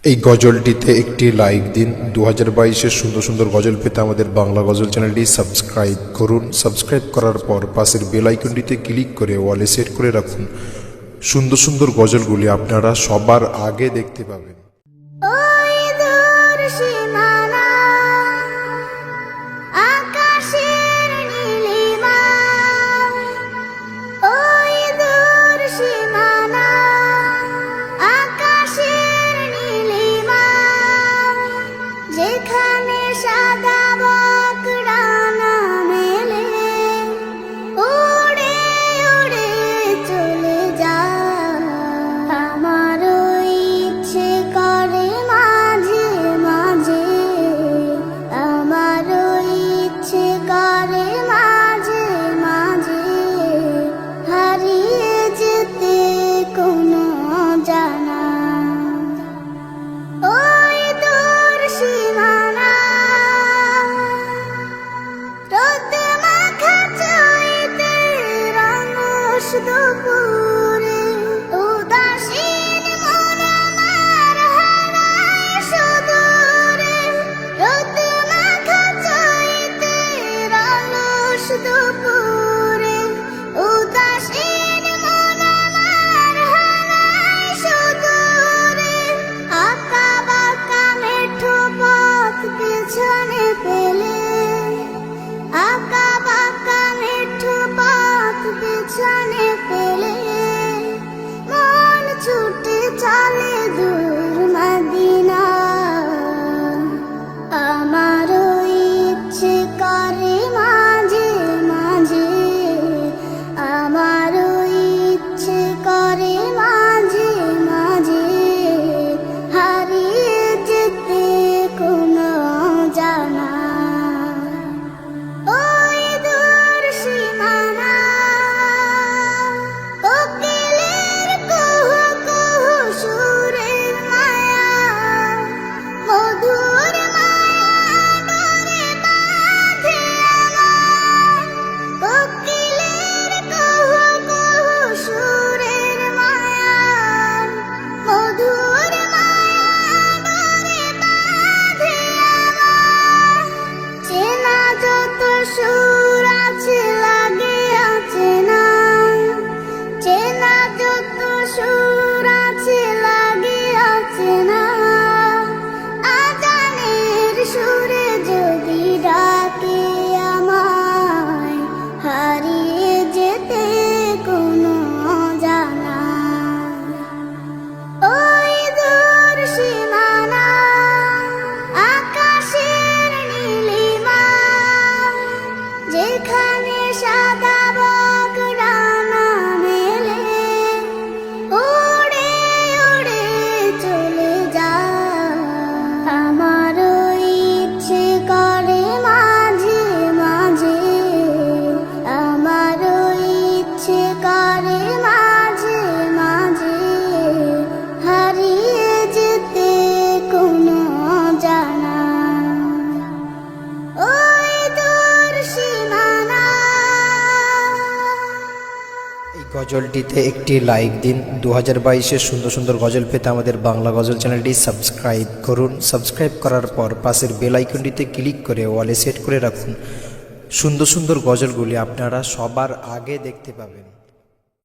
এই গজলটিতে একটি লাইক দিন। 2022-এর সুন্দর সুন্দর গজল পেতে আমাদের বাংলা গজল চ্যানেলটি সাবস্ক্রাইব করুন। সাবস্ক্রাইব করার পর পাশের বেল আইকনটিতে ক্লিক করে ওয়ালে সেট করে রাখুন। সুন্দর সুন্দর গজলগুলি আপনারা সবার আগে দেখতে পাবেন। গজলটিতে একটি লাইক দিন। 2022-এর সুন্দর সুন্দর গজল পেতে আমাদের বাংলা গজল চ্যানেলটি সাবস্ক্রাইব করুন। সাবস্ক্রাইব করার পর পাশের বেল আইকনটিতে ক্লিক করে ওয়ালে সেট করে রাখুন। সুন্দর সুন্দর গজলগুলি আপনারা সবার আগে দেখতে পাবেন।